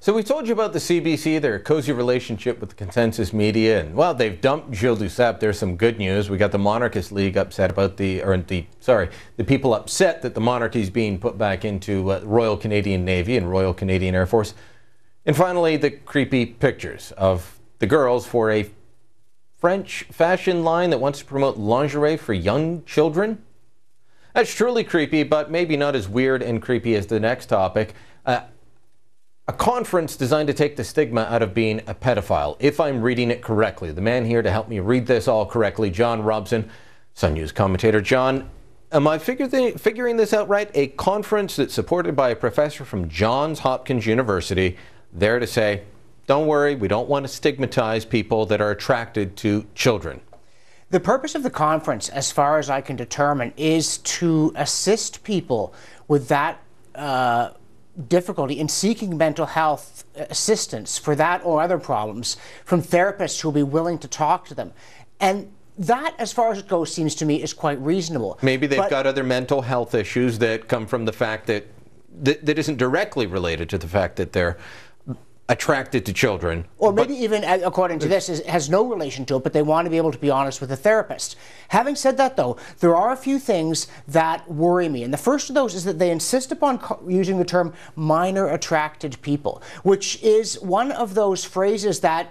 So we told you about the CBC, their cozy relationship with the consensus media, and well, they've dumped Gilles Duceppe. There's some good news. We got the Monarchist League upset about the people upset that the monarchy is being put back into Royal Canadian Navy and Royal Canadian Air Force. And finally, the creepy pictures of the girls for a French fashion line that wants to promote lingerie for young children. That's truly creepy, but maybe not as weird and creepy as the next topic. A conference designed to take the stigma out of being a pedophile, if I'm reading it correctly. The man here to help me read this all correctly, John Robson, Sun News commentator. John, am I figuring this out right? A conference that's supported by a professor from Johns Hopkins University, there to say, don't worry, we don't want to stigmatize people that are attracted to children. The purpose of the conference, as far as I can determine, is to assist people with that difficulty in seeking mental health assistance for that or other problems from therapists who will be willing to talk to them. And that, as far as it goes, seems to me is quite reasonable. Maybe they've got other mental health issues that come from the fact that that isn't directly related to the fact that they're attracted to children. Or maybe even, according to this, has no relation to it, but they want to be able to be honest with a therapist. Having said that, though, there are a few things that worry me. And the first of those is that they insist upon using the term minor attracted people, which is one of those phrases that,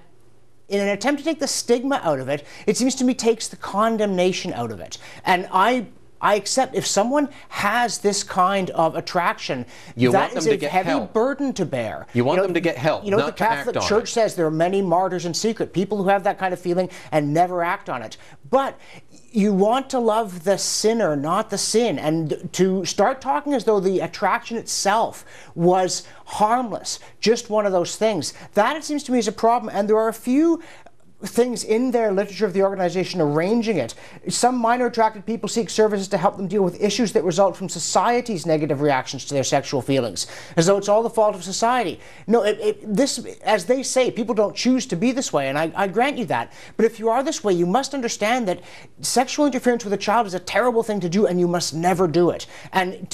in an attempt to take the stigma out of it, it seems to me takes the condemnation out of it. And I accept if someone has this kind of attraction, that is a heavy burden to bear. You want them to get help, you know, the Catholic Church says there are many martyrs in secret, people who have that kind of feeling and never act on it. But you want to love the sinner, not the sin. And to start talking as though the attraction itself was harmless, just one of those things, that, it seems to me, is a problem. And there are a few things in their literature of the organization arranging it. Some minor attracted people seek services to help them deal with issues that result from society's negative reactions to their sexual feelings, as though it's all the fault of society. No, this, as they say, people don't choose to be this way, and I grant you that. But if you are this way, you must understand that sexual interference with a child is a terrible thing to do, and you must never do it. And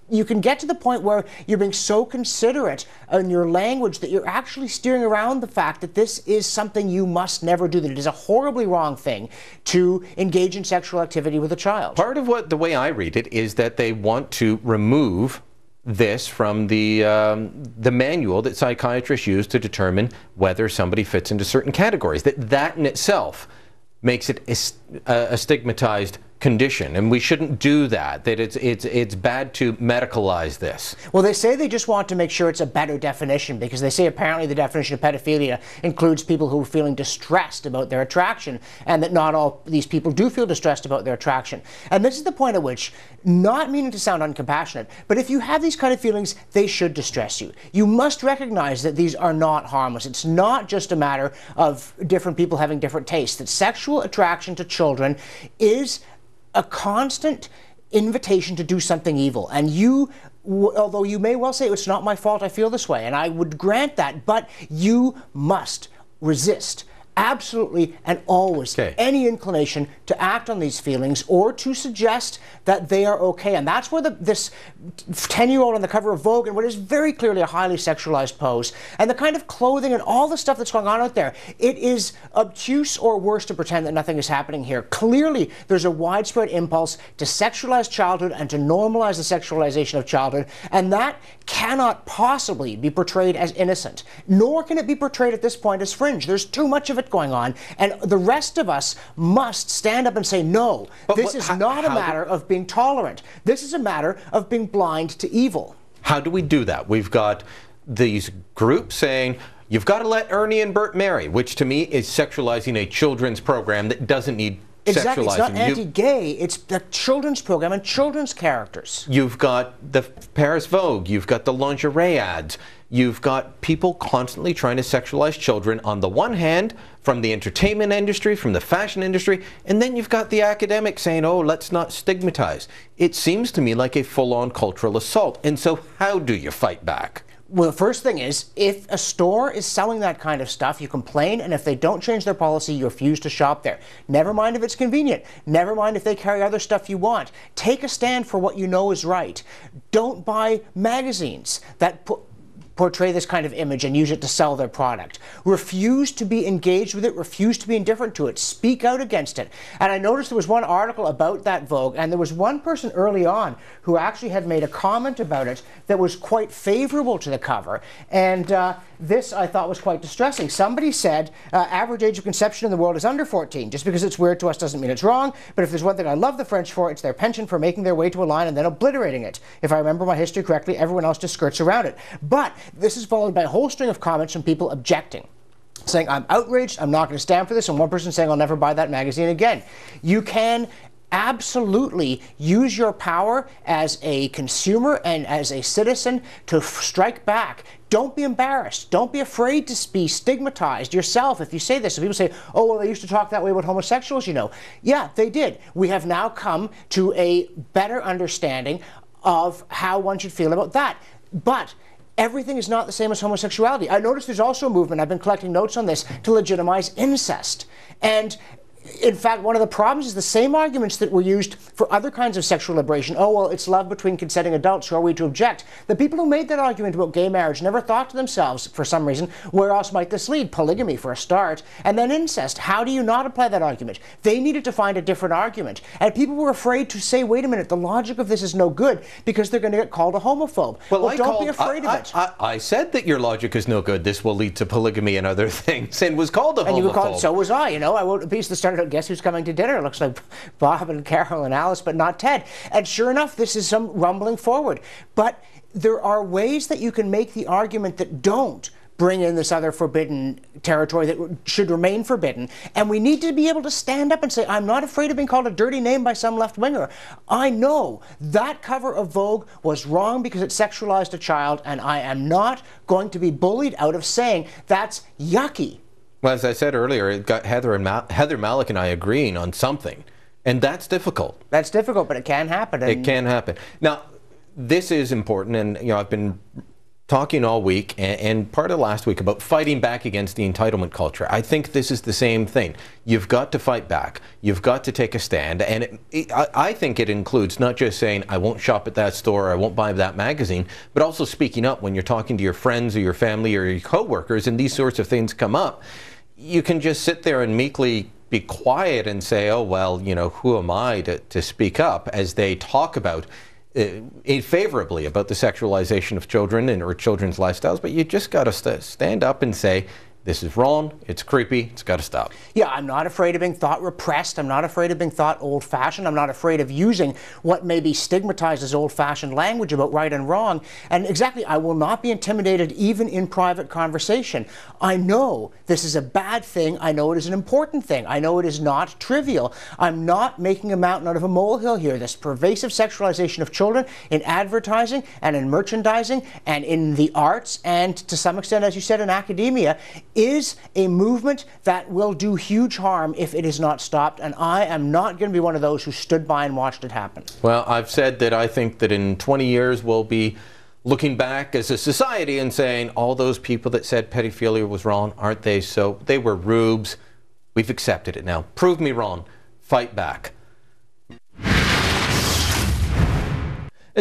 you can get to the point where you're being so considerate in your language that you're actually steering around the fact that this is something you must never do, that it is a horribly wrong thing to engage in sexual activity with a child. Part of the way I read it is that they want to remove this from the manual that psychiatrists use to determine whether somebody fits into certain categories. That in itself makes it a stigmatized condition, and we shouldn't do that. That it's bad to medicalize this. Well, they say they just want to make sure it's a better definition, because they say apparently the definition of pedophilia includes people who are feeling distressed about their attraction, and that not all these people do feel distressed about their attraction. And this is the point at which, not meaning to sound uncompassionate, but if you have these kind of feelings, they should distress you. You must recognize that these are not harmless. It's not just a matter of different people having different tastes. That sexual attraction to children is a constant invitation to do something evil. And you, although you may well say, it's not my fault I feel this way, and I would grant that, but you must resist absolutely and always any inclination to act on these feelings or to suggest that they are okay. And that's where this 10-year-old on the cover of Vogue, and what is very clearly a highly sexualized pose, and the kind of clothing and all the stuff that's going on out there, it is obtuse or worse to pretend that nothing is happening here. Clearly, there's a widespread impulse to sexualize childhood and to normalize the sexualization of childhood, and that cannot possibly be portrayed as innocent, nor can it be portrayed at this point as fringe. There's too much of it going on, and the rest of us must stand up and say, no, this is not a matter of being tolerant. This is a matter of being blind to evil. How do we do that? We've got these groups saying, you've got to let Ernie and Bert marry, which to me is sexualizing a children's program that doesn't need exactly. sexualizing. It's not anti-gay, it's the children's program and children's characters. You've got the Paris Vogue, you've got the lingerie ads, you've got people constantly trying to sexualize children on the one hand from the entertainment industry, from the fashion industry, and then you've got the academics saying, oh, let's not stigmatize. It seems to me like a full-on cultural assault. And so how do you fight back? Well, the first thing is, if a store is selling that kind of stuff, you complain, and if they don't change their policy, you refuse to shop there. Never mind if it's convenient. Never mind if they carry other stuff you want. Take a stand for what you know is right. Don't buy magazines that portray this kind of image and use it to sell their product. Refuse to be engaged with it, refuse to be indifferent to it, speak out against it. And I noticed there was one article about that Vogue, and there was one person early on who actually had made a comment about it that was quite favorable to the cover. And this I thought was quite distressing. Somebody said, average age of conception in the world is under 14. Just because it's weird to us doesn't mean it's wrong, but if there's one thing I love the French for, it's their penchant for making their way to a line and then obliterating it. If I remember my history correctly, everyone else just skirts around it. But this is followed by a whole string of comments from people objecting, saying, I'm outraged, I'm not going to stand for this, and one person saying, I'll never buy that magazine again. You can absolutely use your power as a consumer and as a citizen to strike back. Don't be embarrassed. Don't be afraid to be stigmatized yourself if you say this. So people say, oh, well, they used to talk that way about homosexuals, you know. Yeah, they did. We have now come to a better understanding of how one should feel about that. But everything is not the same as homosexuality. I noticed there's also a movement, I've been collecting notes on this, to legitimize incest. And in fact, one of the problems is the same arguments that were used for other kinds of sexual liberation. Oh, well, it's love between consenting adults, who are we to object? The people who made that argument about gay marriage never thought to themselves, for some reason, where else might this lead? Polygamy, for a start, and then incest. How do you not apply that argument? They needed to find a different argument. And people were afraid to say, wait a minute, the logic of this is no good, because they're going to get called a homophobe. Well, don't be afraid of it. I said that your logic is no good. This will lead to polygamy and other things, and was called a homophobe. And you were called, so was I, you know. I wrote a piece that started out, guess who's coming to dinner? It looks like Bob and Carol and Alice, but not Ted. And sure enough, this is some rumbling forward. But there are ways that you can make the argument that don't bring in this other forbidden territory that should remain forbidden. And we need to be able to stand up and say, I'm not afraid of being called a dirty name by some left-winger. I know that cover of Vogue was wrong because it sexualized a child, and I am not going to be bullied out of saying that's yucky. Well, as I said earlier, it got Heather Malik and I agreeing on something, and that's difficult. That's difficult, but it can happen. It can happen. Now, this is important, and you know, I've been talking all week and part of last week about fighting back against the entitlement culture. I think this is the same thing. You've got to fight back. You've got to take a stand, and I think it includes not just saying, I won't shop at that store, I won't buy that magazine, but also speaking up when you're talking to your friends or your family or your coworkers and these sorts of things come up. You can just sit there and meekly be quiet and say, oh, well, you know, who am I to speak up as they talk about favorably about the sexualization of children or children's lifestyles. But you just got to stand up and say, this is wrong, it's creepy, it's got to stop. Yeah, I'm not afraid of being thought repressed. I'm not afraid of being thought old-fashioned. I'm not afraid of using what may be stigmatized as old-fashioned language about right and wrong. And exactly, I will not be intimidated even in private conversation. I know this is a bad thing. I know it is an important thing. I know it is not trivial. I'm not making a mountain out of a molehill here. This pervasive sexualization of children in advertising and in merchandising and in the arts and to some extent, as you said, in academia, is a movement that will do huge harm if it is not stopped, and I am not going to be one of those who stood by and watched it happen. Well, I've said that I think that in 20 years we'll be looking back as a society and saying all those people that said pedophilia was wrong, aren't they? So they were rubes. We've accepted it now. Prove me wrong. Fight back.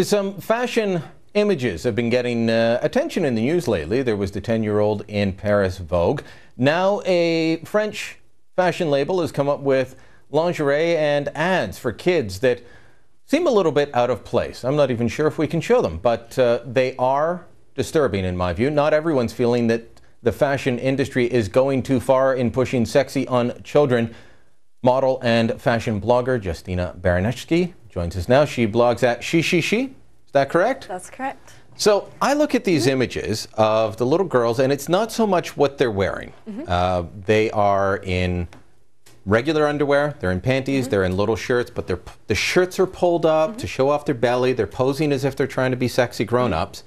Some fashion images have been getting attention in the news lately. There was the 10-year-old in Paris Vogue. Now a French fashion label has come up with lingerie and ads for kids that seem a little bit out of place. I'm not even sure if we can show them, but they are disturbing in my view. Not everyone's feeling that the fashion industry is going too far in pushing sexy on children. Model and fashion blogger Justina Baraneczki joins us now. She blogs at She. Is that correct? That's correct. So I look at these images of the little girls, and it's not so much what they're wearing. They are in regular underwear, they're in panties, they're in little shirts, but the shirts are pulled up to show off their belly. They're posing as if they're trying to be sexy grown-ups.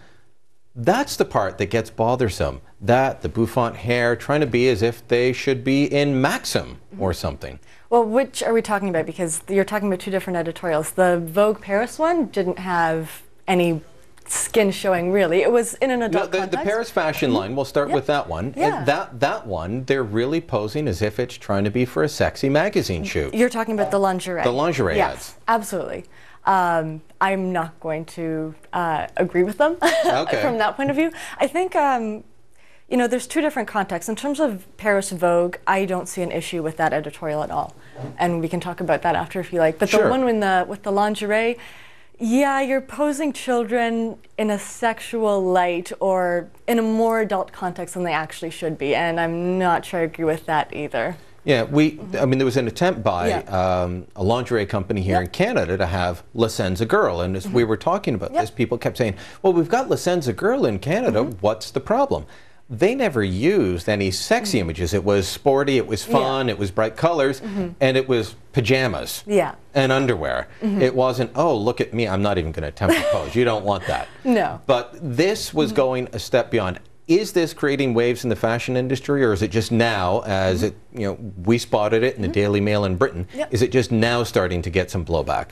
That's the part that gets bothersome. That, the bouffant hair, trying to be as if they should be in Maxim or something. Well, which are we talking about? Because you're talking about two different editorials. The Vogue Paris one didn't have any skin showing, really. It was in an adult context. The Paris fashion line, we'll start with that one. Yeah. And that one, they're really posing as if it's trying to be for a sexy magazine shoot. You're talking about the lingerie. The lingerie ads. Yes, absolutely. I'm not going to agree with them Okay. from that point of view. I think, you know, there's two different contexts. In terms of Paris Vogue, I don't see an issue with that editorial at all. And we can talk about that after if you like. But Sure. the one with the lingerie, yeah, you're posing children in a sexual light or in a more adult context than they actually should be. And I'm not sure I agree with that either. Yeah, I mean, there was an attempt by a lingerie company here in Canada to have La Senza Girl. And as we were talking about this, people kept saying, well, we've got La Senza Girl in Canada. What's the problem? They never used any sexy images. It was sporty, it was fun, it was bright colors, and it was pajamas and underwear. It wasn't, oh, look at me, I'm not even going to attempt to pose. You don't want that. No. But this was going a step beyond. Is this creating waves in the fashion industry, or is it just now, as it, you know, we spotted it in the Daily Mail in Britain, is it just now starting to get some blowback?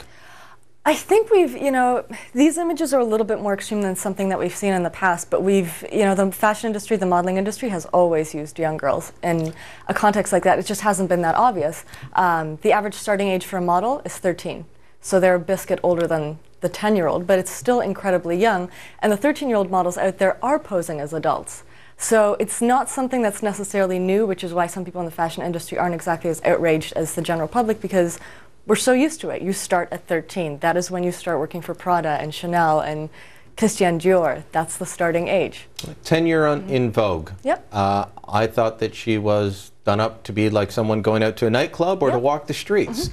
I think we've, you know, these images are a little bit more extreme than something that we've seen in the past, but we've, you know, the fashion industry, the modeling industry has always used young girls in a context like that. It just hasn't been that obvious. The average starting age for a model is 13. So they're a biscuit older than the 10-year-old, but it's still incredibly young. And the 13-year-old models out there are posing as adults. So it's not something that's necessarily new, which is why some people in the fashion industry aren't exactly as outraged as the general public, because we're so used to it. You start at 13. That is when you start working for Prada and Chanel and Christian Dior. That's the starting age. 10-year in Vogue. Yep. I thought that she was done up to be like someone going out to a nightclub or to walk the streets.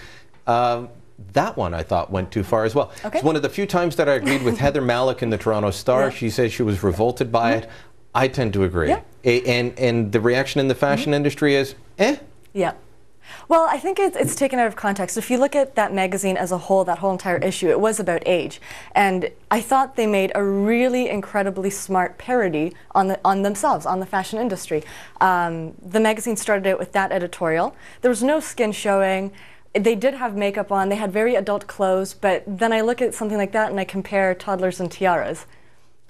That one I thought went too far as well. Okay. It's one of the few times that I agreed with Heather Malick in the Toronto Star. She said she was revolted by it. I tend to agree. And the reaction in the fashion industry is, eh? Yeah. Well, I think it's taken out of context. If you look at that magazine as a whole, that whole entire issue, it was about age. And I thought they made a really incredibly smart parody on themselves, on the fashion industry. The magazine started out with that editorial. There was no skin showing. They did have makeup on. They had very adult clothes. But then I look at something like that and I compare toddlers and tiaras.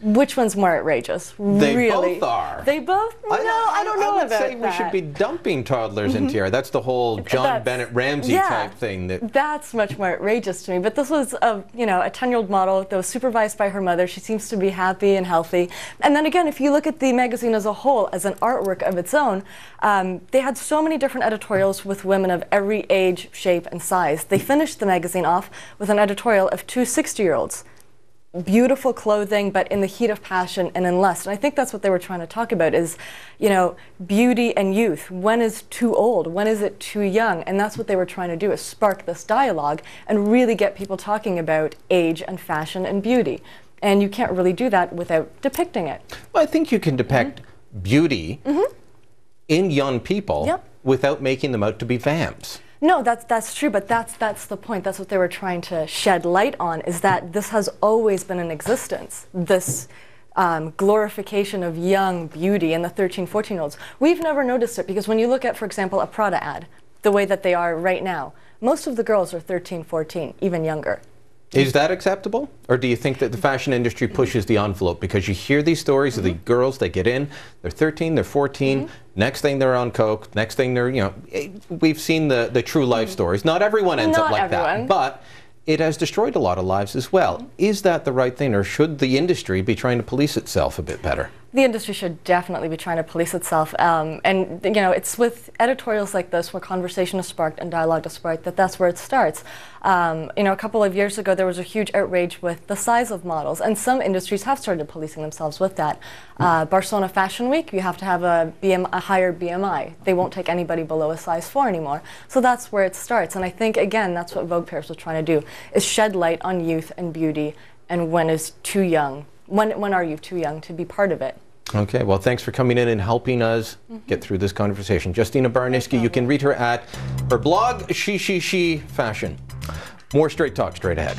Which one's more outrageous? They really? both are. They both? No, I don't know I would about say that. we should be dumping toddlers in tiara. That's the whole John Bennett Ramsey type thing. That's much more outrageous to me. But this was a 10-year-old model that was supervised by her mother. She seems to be happy and healthy. And then again, if you look at the magazine as a whole, as an artwork of its own, they had so many different editorials with women of every age, shape, and size. They finished the magazine off with an editorial of two 60-year-olds. Beautiful clothing, but in the heat of passion and in lust. And I think that's what they were trying to talk about is, you know, beauty and youth. When is too old? When is it too young? And that's what they were trying to do, is spark this dialogue and really get people talking about age and fashion and beauty. And you can't really do that without depicting it. Well, I think you can depict beauty in young people without making them out to be vamps. No, that's true, but that's the point. That's what they were trying to shed light on, is that this has always been in existence, this glorification of young beauty and the 13, 14-year-olds. We've never noticed it because when you look at, for example, a Prada ad, the way that they are right now, most of the girls are 13, 14, even younger. Is that acceptable? Or do you think that the fashion industry pushes the envelope? Because you hear these stories of the girls, they get in, they're 13, they're 14, next thing they're on coke, next thing they're, you know, we've seen the true life stories. Not everyone ends up like that, but it has destroyed a lot of lives as well. Is that the right thing, or should the industry be trying to police itself a bit better? The industry should definitely be trying to police itself, and you know, it's with editorials like this where conversation is sparked and dialogue is sparked that's where it starts. You know, a couple of years ago there was a huge outrage with the size of models, and some industries have started policing themselves with that. Barcelona Fashion Week, you have to have a higher BMI. They won't take anybody below a size 4 anymore. So that's where it starts, and I think again that's what Vogue Paris was trying to do, is shed light on youth and beauty and when is too young. When are you too young to be part of it? Okay, well, thanks for coming in and helping us get through this conversation. Justina Barniski, you can read her at her blog, She Fashion. More Straight Talk straight ahead.